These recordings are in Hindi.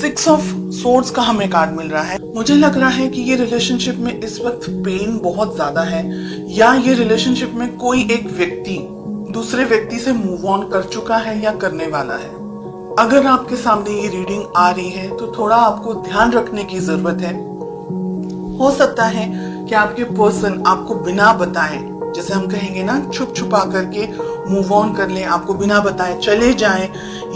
सिक्स ऑफ सोर्ड्स का हमें कार्ड मिल रहा है। मुझे लग रहा है कि ये रिलेशनशिप में इस वक्त पेन बहुत ज्यादा है, या ये रिलेशनशिप में कोई एक व्यक्ति दूसरे व्यक्ति से मूव ऑन कर चुका है या करने वाला है। अगर आपके सामने ये रीडिंग आ रही है तो थोड़ा आपको ध्यान रखने की जरूरत है। हो सकता है कि आपके पर्सन आपको बिना बताए, जैसे हम कहेंगे ना, छुप छुपा करके मूव ऑन कर ले, आपको बिना बताए चले जाएं,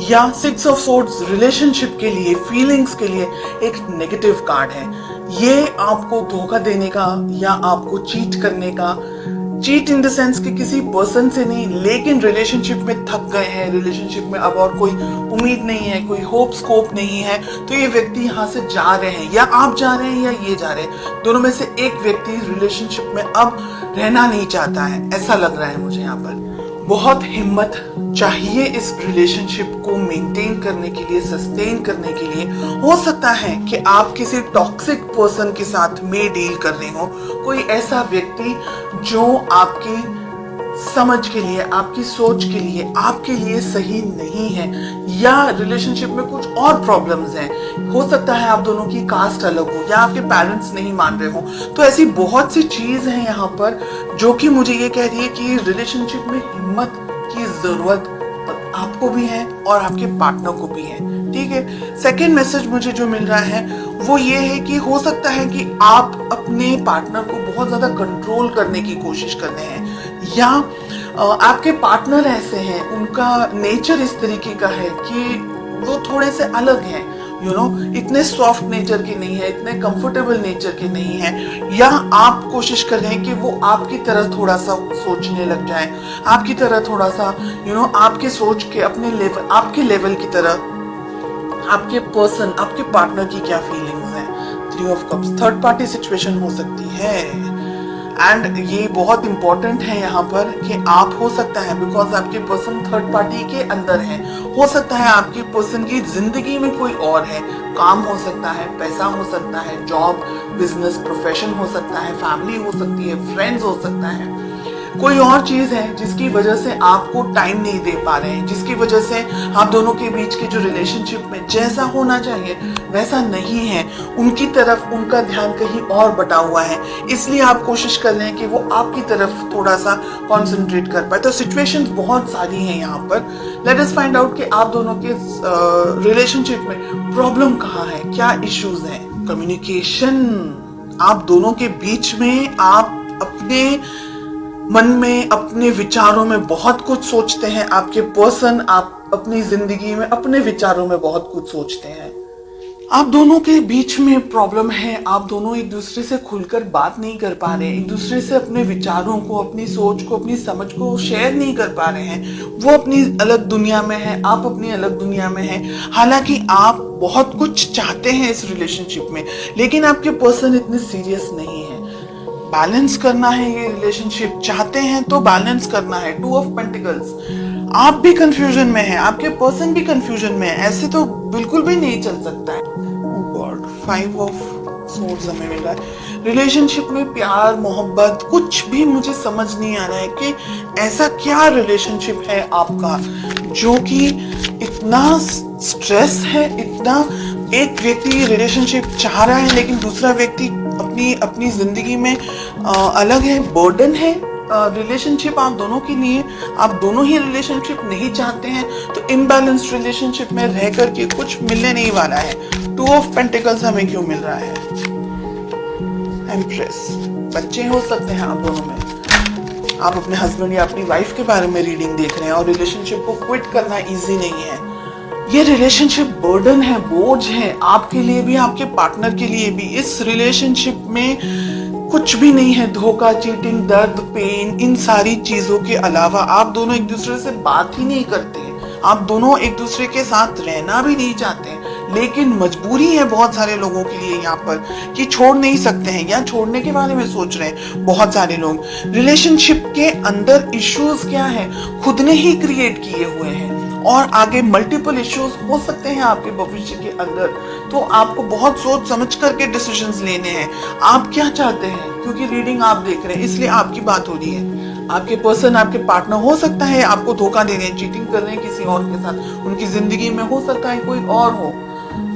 या सिक्स ऑफ सोर्ड्स रिलेशनशिप के लिए, फीलिंग्स के लिए एक नेगेटिव कार्ड है। ये आपको धोखा देने का या आपको चीट करने का, चीट इन द सेंस कि किसी पर्सन से नहीं, लेकिन रिलेशनशिप में थक गए हैं, रिलेशनशिप में अब और कोई उम्मीद नहीं है, कोई होप स्कोप नहीं है, तो ये व्यक्ति यहाँ से जा रहे हैं, या आप जा रहे हैं या ये जा रहे हैं। दोनों में से एक व्यक्ति रिलेशनशिप में अब रहना नहीं चाहता है, ऐसा लग रहा है मुझे यहाँ पर। बहुत हिम्मत चाहिए इस रिलेशनशिप को मेंटेन करने के लिए, सस्टेन करने के लिए। हो सकता है कि आप किसी टॉक्सिक पर्सन के साथ में डील कर रहे हो, कोई ऐसा व्यक्ति जो आपकी समझ के लिए, आपकी सोच के लिए, आपके लिए सही नहीं है, या रिलेशनशिप में कुछ और प्रॉब्लम्स हैं। हो सकता है आप दोनों की कास्ट अलग हो, या आपके पेरेंट्स नहीं मान रहे हो। तो ऐसी बहुत सी चीज है यहाँ पर जो कि मुझे ये कह रही है कि रिलेशनशिप में हिम्मत की जरूरत आपको भी है और आपके पार्टनर को भी है। ठीक है। सेकेंड मैसेज मुझे जो मिल रहा है वो ये है कि हो सकता है कि आप अपने पार्टनर को बहुत ज्यादा कंट्रोल करने की कोशिश कर रहे हैं, या आपके पार्टनर ऐसे हैं, उनका नेचर इस तरीके का है कि वो थोड़े से अलग हैं, इतने सॉफ्ट नेचर के नहीं है, इतने कंफर्टेबल नेचर के नहीं है, या आप कोशिश कर रहे हैं कि वो आपकी तरह थोड़ा सा सोचने लग जाए, आपकी तरह थोड़ा सा आपके सोच के अपने लेवल, आपके लेवल की तरह आपके पर्सन, आपके पार्टनर की क्या फीलिंग्स हैं। 3 of cups, third party situation हो सकती है। एंड ये बहुत इंपॉर्टेंट है यहाँ पर कि आप, हो सकता है बिकॉज आपके पर्सन थर्ड पार्टी के अंदर है, हो सकता है आपके पर्सन की जिंदगी में कोई और है, काम हो सकता है, पैसा हो सकता है, जॉब, बिजनेस, प्रोफेशन हो सकता है, फैमिली हो सकती है, फ्रेंड्स हो सकता है, कोई और चीज है जिसकी वजह से आपको टाइम नहीं दे पा रहे हैं, जिसकी वजह से आप दोनों के बीच के जो रिलेशनशिप में जैसा होना चाहिए वैसा नहीं है, उनकी तरफ उनका ध्यान कहीं और बटा हुआ है, इसलिए आप कोशिश कर रहे हैं कि वो आपकी तरफ थोड़ा सा कंसंट्रेट कर पाए। तो सिचुएशंस बहुत सारी हैं यहाँ पर। लेट अस फाइंड आउट कि आप दोनों के रिलेशनशिप में प्रॉब्लम कहाँ है, क्या इश्यूज हैं। कम्युनिकेशन, आप दोनों के बीच में आप अपने मन में, अपने विचारों में बहुत कुछ सोचते हैं, आपके पर्सन आप अपनी जिंदगी में अपने विचारों में बहुत कुछ सोचते हैं। आप दोनों के बीच में प्रॉब्लम है, आप दोनों एक दूसरे से खुलकर बात नहीं कर पा रहे हैं, एक दूसरे से अपने विचारों को, अपनी सोच को, अपनी समझ को शेयर नहीं कर पा रहे हैं। वो अपनी अलग दुनिया में है, आप अपनी अलग दुनिया में हैं। हालांकि आप बहुत कुछ चाहते हैं इस रिलेशनशिप में, लेकिन आपके पर्सन इतने सीरियस नहीं है। बैलेंस करना है ये रिलेशनशिप, चाहते हैं तो बैलेंस करना है। 2 ऑफ पेंटिकल्स, आप भी कंफ्यूजन में हैं, आपके पर्सन भी कंफ्यूजन में है, ऐसे तो बिल्कुल भी नहीं चल सकता है। गॉड, 5 ऑफ सोर्ड्स हमें मिला है। रिलेशनशिप में प्यार, मोहब्बत, कुछ भी मुझे समझ नहीं आ रहा है कि ऐसा क्या रिलेशनशिप है आपका जो कि इतना स्ट्रेस है, इतना, एक व्यक्ति रिलेशनशिप चाह रहा है लेकिन दूसरा व्यक्ति अपनी जिंदगी में अलग है, बर्डन है रिलेशनशिप आप दोनों के लिए, आप दोनों ही रिलेशनशिप नहीं चाहते हैं, तो इम्बैलेंस्ड रिलेशनशिप में रह करके कुछ मिलने नहीं वाला है। 2 ऑफ पेंटिकल्स हमें क्यों मिल रहा है? एम्प्रेस, बच्चे हो सकते हैं आप दोनों में, आप अपने हस्बैंड या अपनी वाइफ के बारे में रीडिंग देख रहे हैं, और रिलेशनशिप को क्विट करना इजी नहीं है। ये रिलेशनशिप बर्डन है, बोझ है, आपके लिए भी, आपके पार्टनर के लिए भी। इस रिलेशनशिप में कुछ भी नहीं है, धोखा, चीटिंग, दर्द, पेन, इन सारी चीजों के अलावा आप दोनों एक दूसरे से बात ही नहीं करते हैं, आप दोनों एक दूसरे के साथ रहना भी नहीं चाहते हैं, लेकिन मजबूरी है बहुत सारे लोगों के लिए यहाँ पर कि छोड़ नहीं सकते हैं, या छोड़ने के बारे में सोच रहे हैं बहुत सारे लोग। रिलेशनशिप के अंदर इश्यूज क्या है, खुद ने ही क्रिएट किए हुए हैं, और आगे मल्टीपल इश्यूज हो सकते हैं आपके भविष्य के अंदर। तो आपको बहुत सोच समझ करके डिसीजंस लेने हैं, आप क्या चाहते हैं, क्योंकि रीडिंग आप देख रहे हैं इसलिए आपकी बात हो रही है। आपके पर्सन, आपके पार्टनर हो सकता है आपको धोखा दे रहे हैं, चीटिंग कर रहे हैं किसी और के साथ, उनकी जिंदगी में हो सकता है कोई और हो,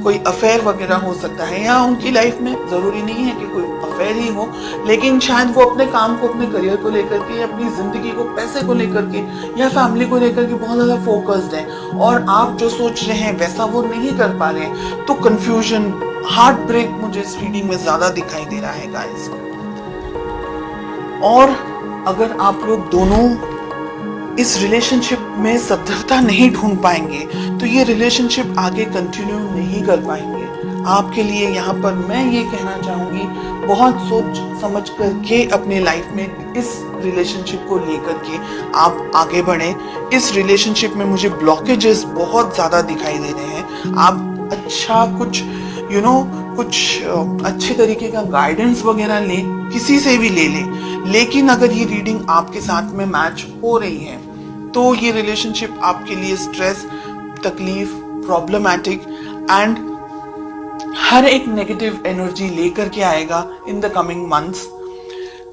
कोई अफेयर वगैरह हो सकता है, या उनकी लाइफ में जरूरी नहीं है कि कोई अफेयर ही हो, लेकिन शायद वो अपने काम को, अपने करियर को लेकर के, या अपनी जिंदगी को, पैसे को लेकर के, या फैमिली को लेकर के बहुत ज्यादा फोकस्ड है, और आप जो सोच रहे हैं वैसा वो नहीं कर पा रहे हैं, तो कंफ्यूजन, हार्ट ब्रेक मुझे इस रीडिंग में ज्यादा दिखाई दे रहा है गाइस। और अगर आप लोग दोनों इस रिलेशनशिप में सदस्यता नहीं ढूंढ पाएंगे तो ये रिलेशनशिप आगे कंटिन्यू नहीं कर पाएंगे। आपके लिए यहाँ पर मैं ये कहना चाहूंगी, बहुत सोच समझ करके अपने लाइफ में इस रिलेशनशिप को लेकर के आप आगे बढ़े। इस रिलेशनशिप में मुझे ब्लॉकेजेस बहुत ज्यादा दिखाई दे रहे हैं। आप अच्छा कुछ कुछ अच्छे तरीके का गाइडेंस वगैरह ले, किसी से भी ले लें, लेकिन अगर ये रीडिंग आपके साथ में मैच हो रही है तो ये रिलेशनशिप आपके लिए स्ट्रेस, तकलीफ, प्रॉब्लमैटिक एंड हर एक नेगेटिव एनर्जी लेकर के आएगा इन द कमिंग मंथ्स,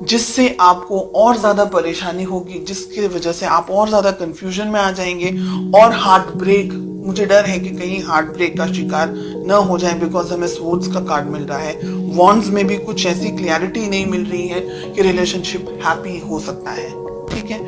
जिससे आपको और ज्यादा परेशानी होगी, जिसकी वजह से आप और ज्यादा कंफ्यूजन में आ जाएंगे और हार्ट ब्रेक, मुझे डर है कि कहीं हार्ट ब्रेक का शिकार न हो जाए, बिकॉज हमें स्वॉर्ड्स का कार्ड मिल रहा है। वॉन्ड्स में भी कुछ ऐसी क्लैरिटी नहीं मिल रही है कि रिलेशनशिप हैप्पी हो सकता है। ठीक है,